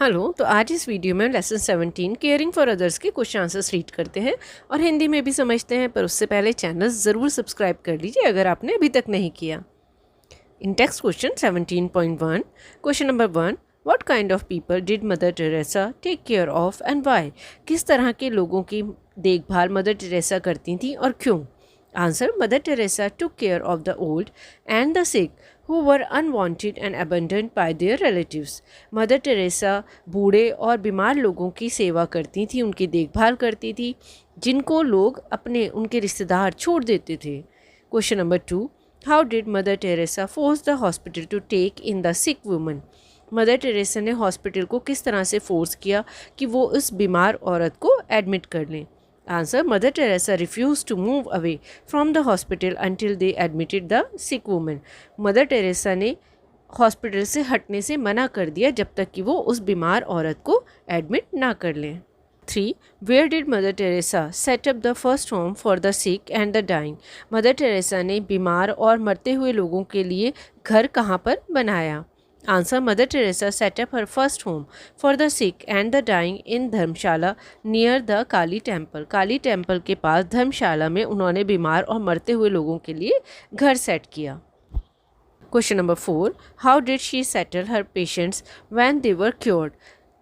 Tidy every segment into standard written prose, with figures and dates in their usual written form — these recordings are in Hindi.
हेलो। तो आज इस वीडियो में लेसन 17 केयरिंग फॉर अदर्स के क्वेश्चन आंसर्स रीड करते हैं और हिंदी में भी समझते हैं, पर उससे पहले चैनल ज़रूर सब्सक्राइब कर लीजिए अगर आपने अभी तक नहीं किया। In text question 17.1 question number 1, what kind of people did Mother Teresa take care of and why? किस तरह के लोगों की देखभाल मदर टेरेसा करती थी और क्यों? Answer, Mother Teresa took care of the old and the sick who were unwanted and abandoned by their relatives. Mother Teresa बूढ़े और बीमार लोगों की सेवा करती थी, उनकी देखभाल करती थी जिनको लोग उनके रिश्तेदार छोड़ देते थे। Question number 2, how did Mother Teresa force the hospital to take in the sick woman? Mother Teresa ने हॉस्पिटल को किस तरह से फोर्स किया कि वो उस बीमार औरत को एडमिट कर लें? Answer, Mother Teresa refuse to move away from the hospital until they admitted the sick woman. Mother Teresa ने हॉस्पिटल से हटने से मना कर दिया जब तक कि वो उस बीमार औरत को एडमिट ना कर लें। 3, where did Mother Teresa set up the first home for the sick and the dying? Mother Teresa ने बीमार और मरते हुए लोगों के लिए घर कहाँ पर बनाया? Answer, Mother Teresa set up her first home for the sick and the dying in dharamshala near the Kali temple. Kali temple के पास धर्मशाला में उन्होंने बीमार और मरते हुए लोगों के लिए घर सेट किया। Question number 4, how did she settle her patients when they were cured?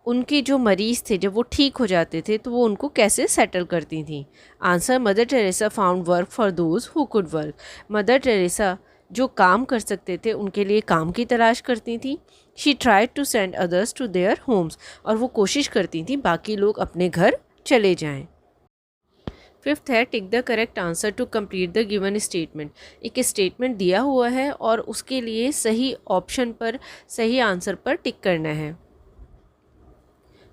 उनके जो मरीज़ थे जब वो ठीक हो जाते थे तो वो उनको कैसे सेटल करती थी? Answer, Mother Teresa found work for those who could work. Mother Teresa जो काम कर सकते थे उनके लिए काम की तलाश करती थी। She tried to send others to their homes, और वो कोशिश करती थी बाकी लोग अपने घर चले जाएं। 5th है, tick the correct answer to complete the given statement. एक स्टेटमेंट दिया हुआ है और उसके लिए सही ऑप्शन पर, सही आंसर पर टिक करना है।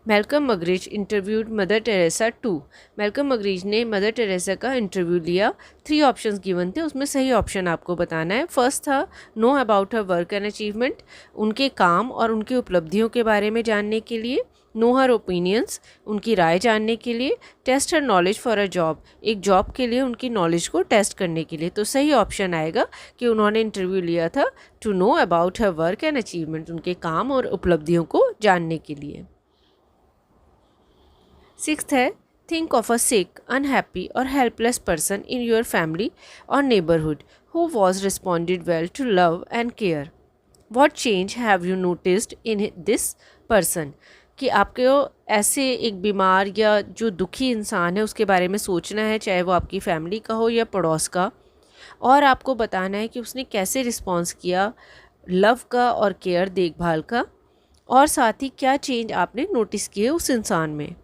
Malcolm Muggeridge interviewed Mother Teresa too. Malcolm Muggeridge ने मदर टेरेसा का इंटरव्यू लिया। 3 ऑप्शंस गिवन थे, उसमें सही ऑप्शन आपको बताना है। फर्स्ट था no about her work and achievement, उनके काम और उनकी उपलब्धियों के बारे में जानने के लिए। नो हर ओपिनियंस, उनकी राय जानने के लिए। Test her knowledge for a job, एक जॉब के लिए उनकी नॉलेज को टेस्ट करने के लिए। तो सही ऑप्शन आएगा कि उन्होंने इंटरव्यू लिया था to know about her work and achievement, उनके काम और उपलब्धियों को जानने के लिए। 6th है, think of a sick, unhappy और helpless person in your family और neighbourhood who was responded well to love and care. What change have you noticed in this person? कि आपको ऐसे एक बीमार या जो दुखी इंसान है उसके बारे में सोचना है, चाहे वो आपकी फैमिली का हो या पड़ोस का, और आपको बताना है कि उसने कैसे रिस्पॉन्स किया लव का और केयर, देखभाल का, और साथ ही क्या चेंज आपने नोटिस किए उस इंसान में।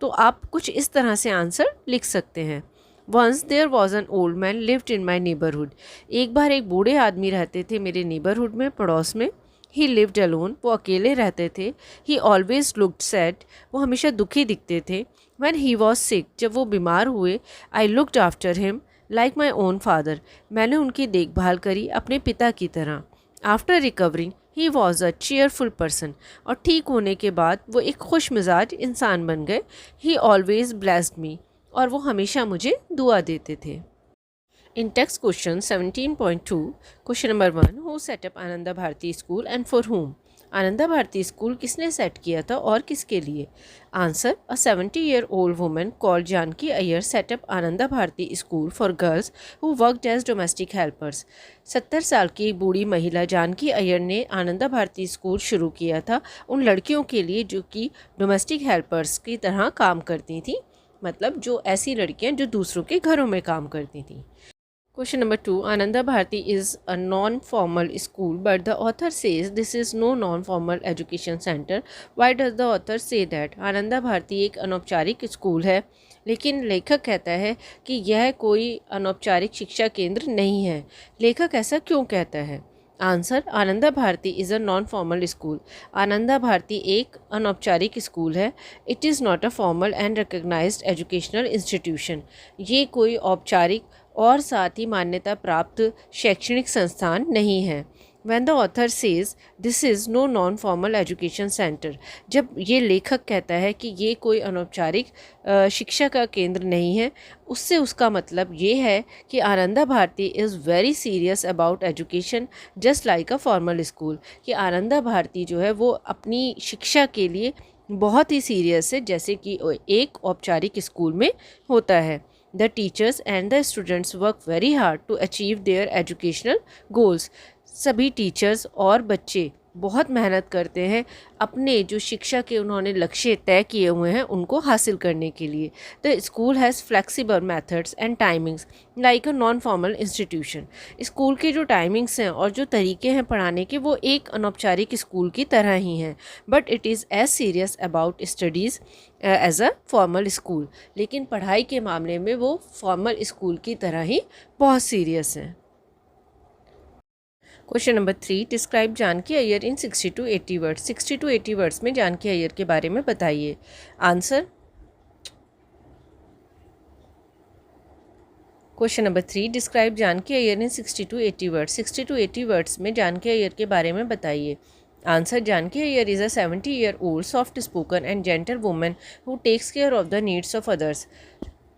तो आप कुछ इस तरह से आंसर लिख सकते हैं। Once there was an old man lived in my neighbourhood. एक बार एक बूढ़े आदमी रहते थे मेरे नेबरहुड में, पड़ोस में। ही लिव्ड अलोन, वो अकेले रहते थे। ही ऑलवेज लुक्ड सैड, वो हमेशा दुखी दिखते थे। व्हेन ही वॉज सिक, जब वो बीमार हुए, I looked after him like my own father, मैंने उनकी देखभाल करी अपने पिता की तरह। After recovering he was a cheerful person, और ठीक होने के बाद वो एक खुश मिजाज इंसान बन गए। ही ऑलवेज ब्लेस्ड मी, और वो हमेशा मुझे दुआ देते थे। In text question 17.2 question number 1, who set up Ananda Bharati school and for whom? Ananda Bharati school किसने सेट किया था और किसके लिए? Answer, a 70-year-old woman called Janaki Iyer set up Ananda Bharati school for girls who worked as domestic helpers. 70 साल की बूढ़ी महिला जानकी अय्यर ने आनंदा भारती स्कूल शुरू किया था उन लड़कियों के लिए जो कि डोमेस्टिक हेल्पर्स की तरह काम करती थी, मतलब जो ऐसी लड़कियां जो दूसरों के घरों में काम करती थीं। Question number 2, Ananda Bharati is a non-formal school, but the author says this is no non-formal education center. Why does the author say that? Ananda Bharati एक अनौपचारिक स्कूल है, लेकिन लेखक कहता है कि यह कोई अनौपचारिक शिक्षा केंद्र नहीं है। लेखक ऐसा क्यों कहता है? Answer, Ananda Bharati is a non formal school. Ananda Bharati एक अनौपचारिक स्कूल है। It is not a formal and recognised educational institution, ये कोई औपचारिक और साथ ही मान्यता प्राप्त शैक्षणिक संस्थान नहीं है। When the author says this is no non-formal education center, जब ये लेखक कहता है कि ये कोई अनौपचारिक शिक्षा का केंद्र नहीं है, उससे उसका मतलब ये है कि Ananda Bharati is very serious about education just like a formal school, कि आनंदा भारती जो है वो अपनी शिक्षा के लिए बहुत ही सीरियस है, जैसे कि एक औपचारिक स्कूल में होता है। The teachers and the students work very hard to achieve their educational goals. सभी टीचर्स और बच्चे बहुत मेहनत करते हैं अपने जो शिक्षा के उन्होंने लक्ष्य तय किए हुए हैं उनको हासिल करने के लिए। The school has flexible methods and timings like a non formal institution. School के जो टाइमिंग्स हैं और जो तरीके हैं पढ़ाने के वो एक अनौपचारिक स्कूल की तरह ही हैं, but it is as serious about studies as a formal school. लेकिन पढ़ाई के मामले में वो फॉर्मल स्कूल की तरह ही बहुत सीरियस हैं। Question number 3, describe Janaki Iyer in 60 to 80 words. 60 to 80 words में जानकी अय्यर के बारे में बताइए। Answer, question number 3, describe Janaki Iyer in 60 to 80 words. 60 to 80 words में जानकी अय्यर के बारे में बताइए। Answer, Janaki Iyer is a 70-year-old soft spoken and gentle woman who takes care of the needs of others.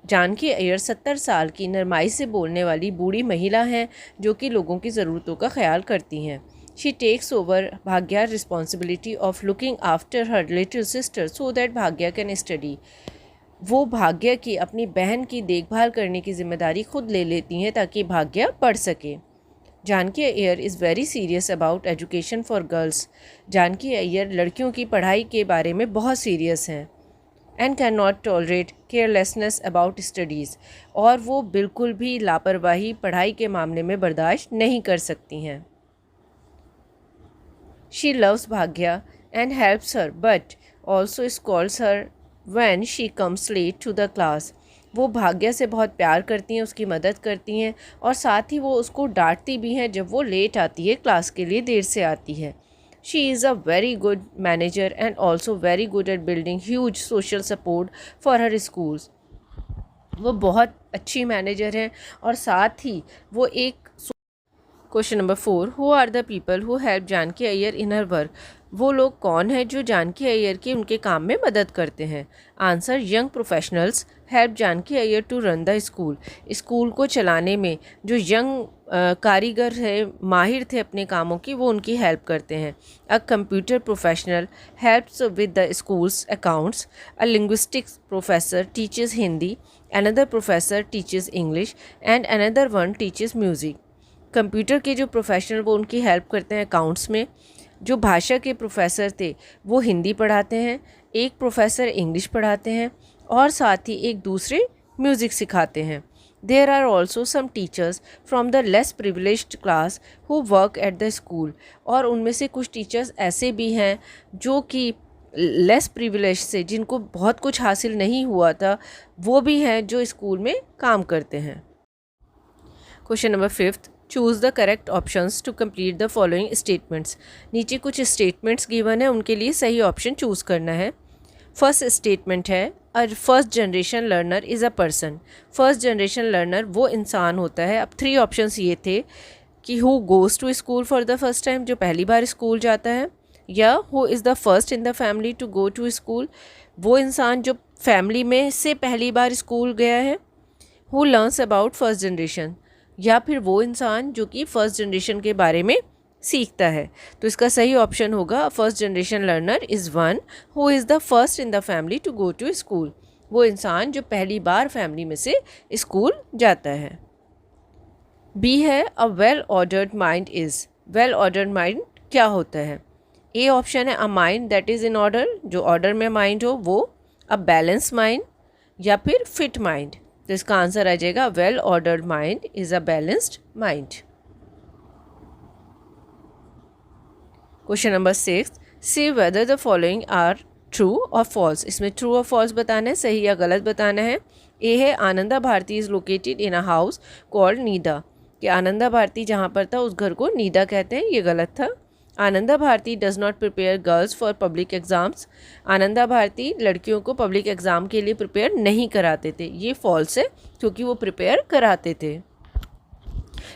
Janaki Iyer 70 साल की नरमाई से बोलने वाली बूढ़ी महिला हैं जो कि लोगों की ज़रूरतों का ख्याल करती हैं। She takes over Bhagya responsibility of looking after her little sister so that Bhagya can study. वो भाग्या की अपनी बहन की देखभाल करने की जिम्मेदारी खुद ले लेती हैं ताकि भाग्या पढ़ सके। Janaki Iyer is very serious about education for girls. Janaki Iyer लड़कियों की पढ़ाई के बारे में बहुत सीरियस हैं। And can not tolerate carelessness about studies. और वो बिल्कुल भी लापरवाही पढ़ाई के मामले में बर्दाश्त नहीं कर सकती हैं। She loves Bhagya and helps her but also स्कॉल्ड्स her when she comes late to the class. वो भाग्या से बहुत प्यार करती हैं, उसकी मदद करती हैं और साथ ही वो उसको डांटती भी हैं जब वो लेट आती है, क्लास के लिए देर से आती है। She is a very good manager and also very good at building huge social support for her schools. वो बहुत अच्छी मैनेजर हैं और साथ ही वो एक। Question number 4, who are the people who help Janaki Iyer in her work. वो लोग कौन हैं जो जानकी अय्यर की उनके काम में मदद करते हैं। Answer, young professionals help Janaki Iyer to run the school. School को चलाने में जो यंग कारीगर है, माहिर थे अपने कामों की, वो उनकी हेल्प करते हैं। A computer professional helps with the schools accounts. A linguistics professor teaches Hindi, another professor teaches English and another one teaches music. Computer के जो प्रोफेशनल वो उनकी हेल्प करते हैं अकाउंट्स में। जो भाषा के प्रोफेसर थे वो हिंदी पढ़ाते हैं, एक प्रोफेसर इंग्लिश पढ़ाते हैं और साथ ही एक दूसरे म्यूज़िक सिखाते हैं। There are also some teachers from the less privileged class who work at the school. और उनमें से कुछ टीचर्स ऐसे भी हैं जो कि लेस प्रिविलेज से, जिनको बहुत कुछ हासिल नहीं हुआ था, वो भी हैं जो स्कूल में काम करते हैं। Question number 5, choose the correct options to complete the following statements. नीचे कुछ स्टेटमेंट्स गिवन है, उनके लिए सही ऑप्शन चूज़ करना है। फर्स्ट स्टेटमेंट है, a first generation learner is a person. First generation learner वो इंसान होता है। अब 3 ऑप्शंस ये थे कि who goes to school for the first time, जो पहली बार स्कूल जाता है, या who is the first in the family to go to school, वो इंसान जो फैमिली में से पहली बार स्कूल गया है। Who learns about first generation, या फिर वो इंसान जो कि फर्स्ट जनरेशन के बारे में सीखता है। तो इसका सही ऑप्शन होगा, first generation learner is one who is the first in the family to go to school. वो इंसान जो पहली बार फैमिली में से स्कूल जाता है। बी है, a well ordered mind is. Well ordered mind क्या होता है। ए ऑप्शन है, a mind that is in order, जो ऑर्डर में माइंड हो वो। अ बैलेंस माइंड, या फिर फिट माइंड। तो इसका आंसर आ जाएगा, well ordered mind is a balanced mind. Question number 6, see whether the following are true और फॉल्स। इसमें ट्रू और फॉल्स बताना है, सही या गलत बताना है। ए है, Ananda Bharati is located in a house called नीदा। कि आनंदा भारती जहाँ पर था उस घर को नीदा कहते हैं, ये गलत था। Ananda Bharati does not prepare girls for public exams. Ananda Bharati लड़कियों को पब्लिक एग्ज़ाम के लिए प्रिपेयर नहीं कराते थे, ये फॉल्स है क्योंकि वो प्रिपेयर कराते थे।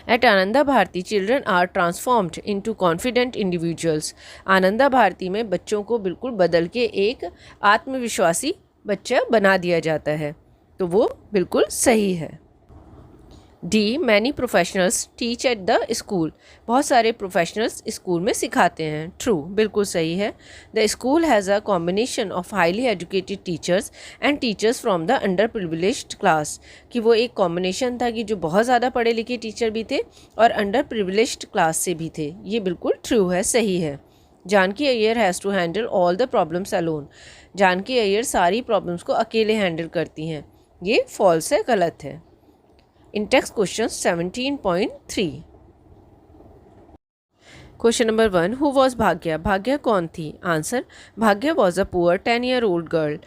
At Ananda Bharati children are transformed into confident individuals. Ananda Bharati में बच्चों को बिल्कुल बदल के एक आत्मविश्वासी बच्चा बना दिया जाता है, तो वो बिल्कुल सही है। D many professionals teach at the school, बहुत सारे प्रोफेशनल्स स्कूल में सिखाते हैं। ट्रू, बिल्कुल सही है। The school has a combination of highly educated teachers and teachers from the under privileged class, कि वो एक कॉम्बिनेशन था कि जो बहुत ज़्यादा पढ़े लिखे टीचर भी थे और अंडर प्रिविलेज्ड क्लास से भी थे। ये बिल्कुल ट्रू है, सही है। Janaki Iyer has to handle all the problems alone, Janaki Iyer सारी प्रॉब्लम्स को अकेले हैंडल करती हैं। ये फॉल्स है, गलत है। In text questions 17.3. Question number 1. Who was भाग्या? भाग्या कौन थी? Answer, Bhagya was a poor 10-year-old girl.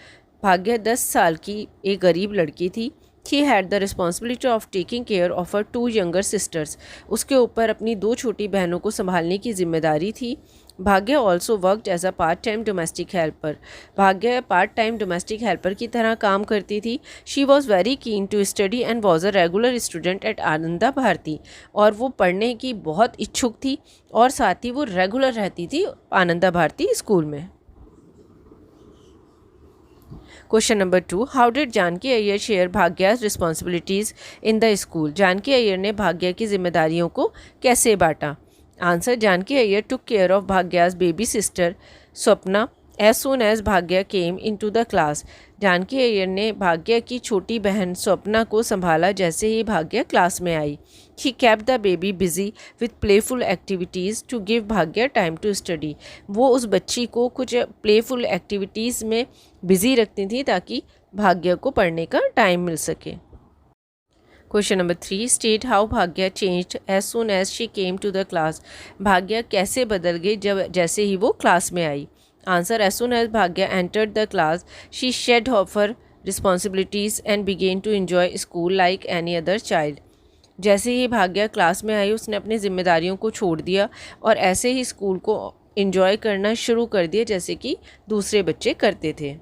Bhagya 10 साल की एक गरीब लड़की थी। She had the responsibility of taking care of her 2 younger sisters. उसके ऊपर अपनी 2 छोटी बहनों को संभालने की जिम्मेदारी थी। Bhagya also worked as a part time domestic helper, Bhagya part time domestic helper की तरह काम करती थी। She was very keen to study and was a regular student at Ananda Bharati, और वो पढ़ने की बहुत इच्छुक थी और साथ ही वो रेगुलर रहती थी आनंदा भारती स्कूल में। Question number 2. How did Janaki Iyer share Bhagya's responsibilities in the school? Janaki Iyer ने भाग्या की जिम्मेदारियों को कैसे बांटा? Answer, Janaki Iyer took care of Bhagya's baby sister Swapna as soon as Bhagya came into the class. Janaki Iyer ने भाग्या की छोटी बहन स्वप्ना को संभाला जैसे ही भाग्या क्लास में आई। She kept the baby busy with playful activities to give Bhagya time to study, वो उस बच्ची को कुछ प्लेफुल एक्टिविटीज़ में बिजी रखती थी ताकि भाग्या को पढ़ने का टाइम मिल सके। Question number 3. State how Bhagya changed as soon as she came to the class, Bhagya कैसे बदल गई जैसे ही वो क्लास में आई? Answer, as soon as Bhagya entered the class she shed off her responsibilities and began to enjoy school like any other child. जैसे ही भाग्या क्लास में आई उसने अपनी जिम्मेदारियों को छोड़ दिया और ऐसे ही स्कूल को एंजॉय करना शुरू कर दिया जैसे कि दूसरे बच्चे करते थे।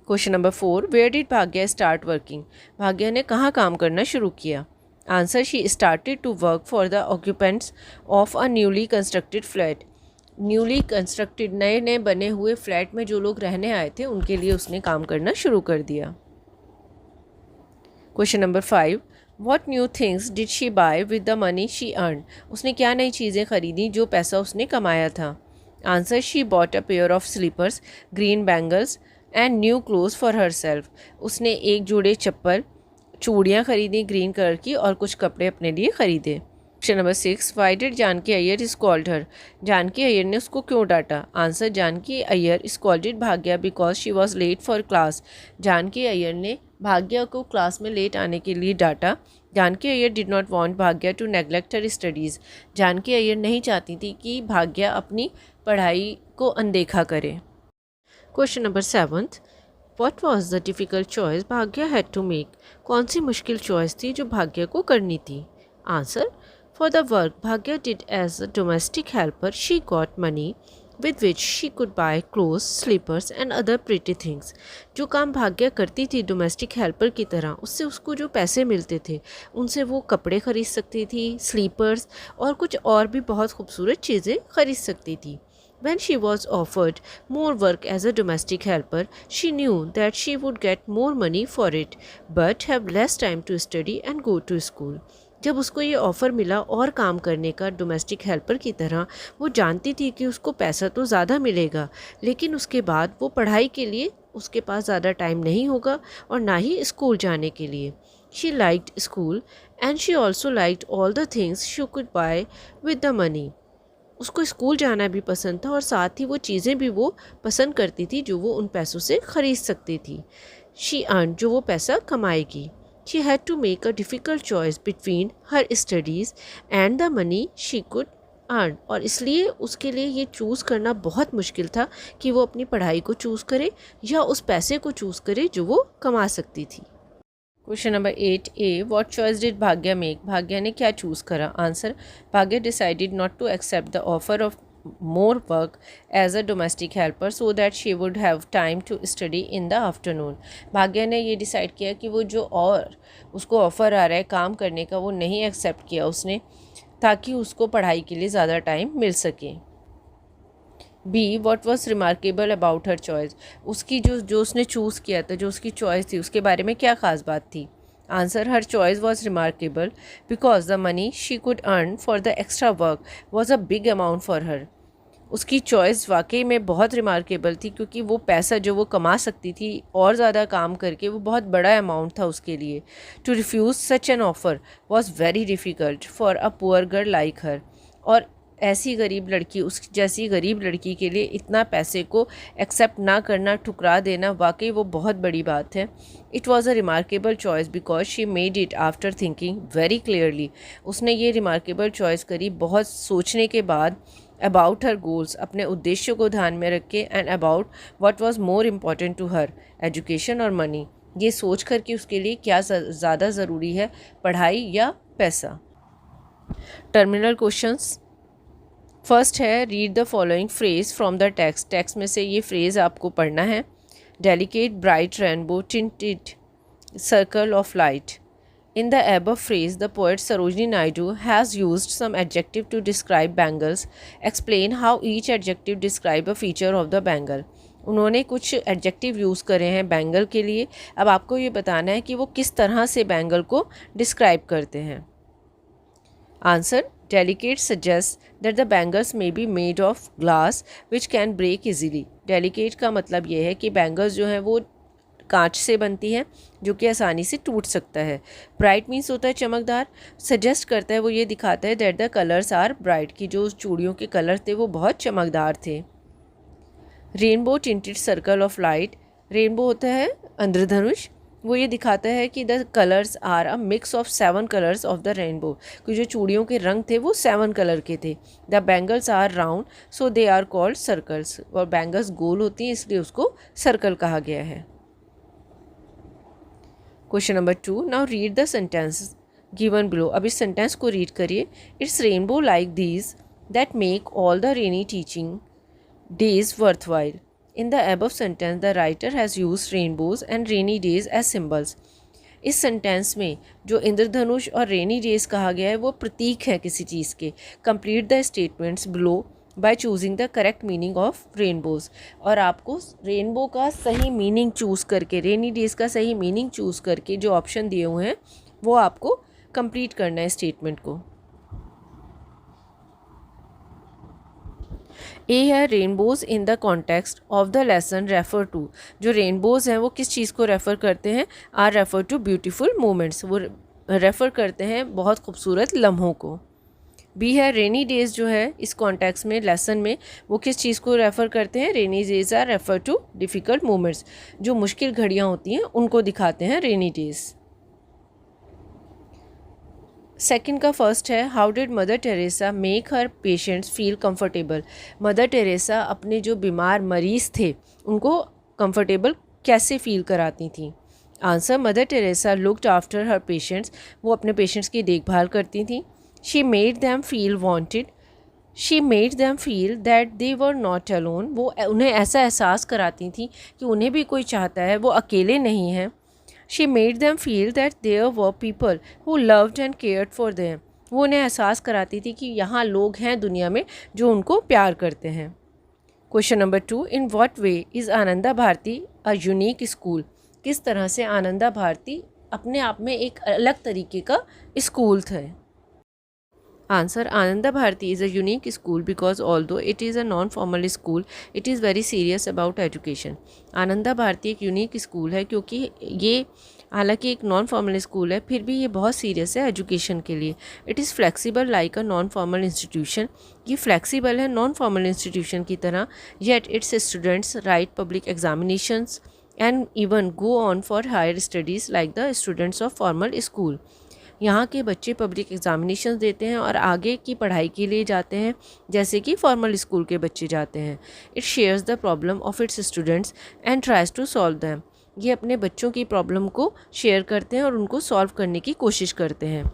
Question number 4. Where did Bhagya start working, Bhagya ने कहाँ काम करना शुरू किया? Answer, she started to work for the occupants of a newly constructed flat, newly constructed नए नए बने हुए फ्लैट में जो लोग रहने आए थे उनके लिए उसने काम करना शुरू कर दिया। Question number 5. What new things did she buy with the money she earn, उसने क्या नई चीज़ें खरीदी जो पैसा उसने कमाया था? Answer, she bought a pair of slippers, green bangles and new clothes for herself, उसने एक जोड़े चप्पल, चूड़ियाँ खरीदी ग्रीन कलर की और कुछ कपड़े अपने लिए खरीदे। Question number 6. Why did Janaki Iyer scold her, Janaki Iyer ने उसको क्यों डांटा? Answer, Janaki Iyer scolded Bhagya because she was late for class, Janaki Iyer ने भाग्या को क्लास में लेट आने के लिए डांटा। Janaki Iyer did not want Bhagya to neglect her studies, Janaki Iyer नहीं चाहती थी कि भाग्या अपनी पढ़ाई को अनदेखा करे। Question number 7. What was the difficult choice Bhagya had to make, कौन सी मुश्किल चॉइस थी जो भाग्या को करनी थी? Answer, for the work Bhagya did as a domestic helper she got money with which she could buy clothes, slippers and other pretty things. जो काम भाग्या करती थी डोमेस्टिक हेल्पर की तरह, उससे उसको जो पैसे मिलते थे उनसे वो कपड़े खरीद सकती थी, स्लीपर्स और कुछ और भी बहुत खूबसूरत चीज़ें खरीद सकती थी। When she was offered more work as a domestic helper, she knew that she would get more money for it, but have less time to study and go to school. जब उसको ये ऑफ़र मिला और काम करने का डोमेस्टिक हेल्पर की तरह, वो जानती थी कि उसको पैसा तो ज़्यादा मिलेगा लेकिन उसके बाद वो पढ़ाई के लिए उसके पास ज़्यादा टाइम नहीं होगा और ना ही स्कूल जाने के लिए। She liked school and she also liked all the things she could bye with the money, उसको स्कूल जाना भी पसंद था और साथ ही वो चीज़ें भी वो पसंद करती थी जो वो उन पैसों से ख़रीद सकती थी। शी अर्न, जो वो पैसा कमाएगी। She had to make a difficult choice between her studies and the money she could earn, और इसलिए उसके लिए ये चूज़ करना बहुत मुश्किल था कि वो अपनी पढ़ाई को चूज़ करे या उस पैसे को चूज़ करे जो वो कमा सकती थी। Question number 8A. What choice did Bhagya make, Bhagya ने क्या चूज़ करा? Answer, Bhagya decided not to accept the offer of more work as a domestic helper so that she would have time to study in the afternoon. भाग्या ने ये डिसाइड किया कि वो जो और उसको ऑफ़र आ रहा है काम करने का वो नहीं एक्सेप्ट किया उसने, ताकि उसको पढ़ाई के लिए ज़्यादा टाइम मिल सके। B. What was remarkable about her choice, उसकी जो उसने चूज़ किया था, जो उसकी चॉइस थी उसके बारे में क्या ख़ास बात थी? Answer: her choice was remarkable because the money she could earn for the extra work was a big amount for her. उसकी चॉइस वाकई में बहुत रिमार्केबल थी क्योंकि वो पैसा जो वो कमा सकती थी और ज़्यादा काम करके, वो बहुत बड़ा अमाउंट था उसके लिए. To refuse such an offer was very difficult for a poor girl like her. और ऐसी गरीब लड़की, उस जैसी गरीब लड़की के लिए इतना पैसे को एक्सेप्ट ना करना, ठुकरा देना, वाकई वो बहुत बड़ी बात है. It was a remarkable choice because she made it after thinking very clearly. उसने ये रिमार्केबल चॉइस करी बहुत सोचने के बाद, अबाउट हर गोल्स, अपने उद्देश्यों को ध्यान में रख के, and about what was more important to her, education और मनी. ये सोच कर कि उसके लिए क्या ज़्यादा ज़रूरी है, पढ़ाई या पैसा. Terminal questions. फर्स्ट है, read the following phrase from the text. Text में से ये फ्रेज़ आपको पढ़ना है. Delicate bright rainbow tinted circle of light. In the above phrase, the poet Sarojini Naidu has used some adjective to describe bangles. Explain how each adjective describe a feature of the bangle. उन्होंने कुछ एडजेक्टिव यूज़ करे हैं बैंगल के लिए. अब आपको ये बताना है कि वो किस तरह से बैंगल को डिस्क्राइब करते हैं. Answer: delicate suggest that the bangles may be made of glass which can break easily. Delicate का मतलब ये है कि बैंगल्स जो हैं वो कांच से बनती है जो कि आसानी से टूट सकता है. ब्राइट मीन्स होता है चमकदार. सजेस्ट करता है, वो ये दिखाता है that the colours are bright, कि जो चूड़ियों के कलर थे वो बहुत चमकदार थे. Rainbow tinted circle of light. Rainbow होता है इंद्रधनुष. वो ये दिखाता है कि the colours are a mix of 7 colours of the rainbow, कि जो चूड़ियों के रंग थे वो 7 कलर के थे. The bangles are round so they are called circles. और बैंगल्स गोल होती हैं इसलिए उसको सर्कल कहा गया है. Question number 2. Now read the sentence given below. अब इस सेंटेंस को रीड करिए. It's rainbow like these that make all the rainy teaching days worthwhile. In the above sentence the writer has used rainbows and rainy days as symbols. इस सेंटेंस में जो इंद्रधनुष और रेनी डेज कहा गया है वो प्रतीक है किसी चीज़ के. Complete the statements below by choosing the correct meaning of rainbows. और आपको रेनबो का सही मीनिंग चूज़ करके, रेनी डेज का सही मीनिंग चूज़ करके जो ऑप्शन दिए हुए हैं वो आपको कंप्लीट करना है स्टेटमेंट को. ए है, rainbows in the context of the lesson refer to. जो रेनबोज हैं वो किस चीज़ को रेफ़र करते हैं? Are refer to beautiful moments. वो रेफ़र करते हैं बहुत खूबसूरत लम्हों को. बी है, रेनी डेज जो है इस कॉन्टेक्स्ट में, लेसन में, वो किस चीज़ को रेफ़र करते हैं? Rainy days are refer to difficult moments. जो मुश्किल घड़ियाँ होती हैं उनको दिखाते हैं रेनी डेज. सेकंड का फर्स्ट है, how did Mother Teresa make her patients feel comfortable. Mother Teresa अपने जो बीमार मरीज़ थे उनको कंफर्टेबल कैसे फील कराती थी. Answer: Mother Teresa looked after her patients. वो अपने पेशेंट्स की देखभाल करती थी. She made them feel wanted. She made them feel that they were not alone. वो उन्हें ऐसा एहसास कराती थी कि उन्हें भी कोई चाहता है, वो अकेले नहीं हैं. She made them feel that there were people who loved and cared for them. वो उन्हें एहसास कराती थी कि यहाँ लोग हैं दुनिया में जो उनको प्यार करते हैं. Question number 2. In what way is Ananda Bharati a unique school. किस तरह से आनंदा भारती अपने आप में एक अलग तरीके का स्कूल था. Answer: Ananda Bharati is a unique school because although it is a non-formal school, it is very serious about education. Ananda Bharati एक यूनिक स्कूल है क्योंकि ये हालांकि एक नॉन फॉर्मल स्कूल है, फिर भी ये बहुत सीरियस है एजुकेशन के लिए. It is flexible like a non formal institution. ये फ्लेक्सिबल है नॉन फॉर्मल इंस्टीट्यूशन की तरह. Yet its students write public examinations and even go on for higher studies like the students of formal school. यहाँ के बच्चे पब्लिक एग्जामिनेशंस देते हैं और आगे की पढ़ाई के लिए जाते हैं जैसे कि फॉर्मल स्कूल के बच्चे जाते हैं. It shares the problem of its students and tries to solve them. ये अपने बच्चों की प्रॉब्लम को शेयर करते हैं और उनको सॉल्व करने की कोशिश करते हैं.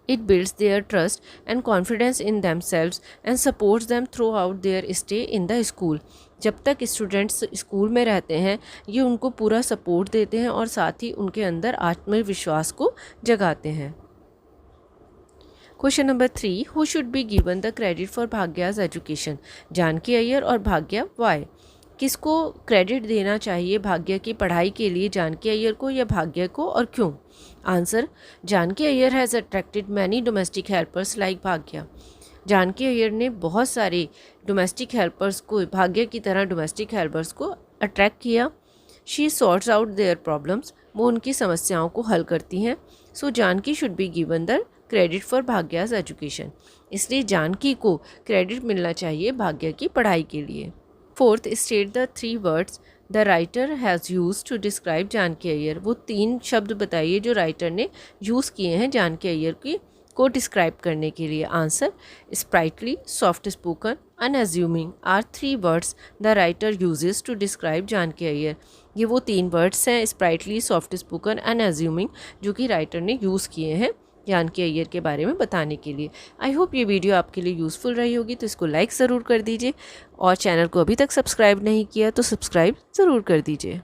It builds their trust and confidence in themselves and supports them throughout their stay in the school. जब तक स्टूडेंट्स स्कूल में रहते हैं ये उनको पूरा सपोर्ट देते हैं और साथ ही उनके अंदर आत्मविश्वास को जगाते हैं. Question number 3. Who should be given the credit for Bhagya's education. Janaki Iyer और भाग्या वाई. किसको क्रेडिट देना चाहिए भाग्य की पढ़ाई के लिए, जानकी अय्यर को या भाग्य को, और क्यों? Answer, Janaki Iyer has attracted many domestic helpers like Bhagya. Janaki Iyer ने बहुत सारे डोमेस्टिक हेल्पर्स को, भाग्य की तरह डोमेस्टिक हेल्पर्स को अट्रैक्ट किया। She sorts out their problems, वो उनकी समस्याओं को हल करती हैं। So Janaki should be given the credit for Bhagya's education, इसलिए जानकी को क्रेडिट मिलना चाहिए भाग्य की पढ़ाई के लिए। Fourth, state the 3 words the writer has use to describe Janaki Iyer. वो 3 शब्द बताइए जो राइटर ने यूज़ किए हैं जानकी अय्यर की को डिस्क्राइब करने के लिए। Answer, sprightly, soft spoken, unassuming are 3 words the writer uses to describe Janaki Iyer. ये वो 3 वर्ड्स हैं, स्प्राइटली, सॉफ्ट स्पोकन, अनअज्यूमिंग, जो कि राइटर ने यूज़ किए हैं जानकी अय्यर के बारे में बताने के लिए। आई होप ये वीडियो आपके लिए यूज़फुल रही होगी, तो इसको लाइक ज़रूर कर दीजिए और चैनल को अभी तक सब्सक्राइब नहीं किया तो सब्सक्राइब ज़रूर कर दीजिए।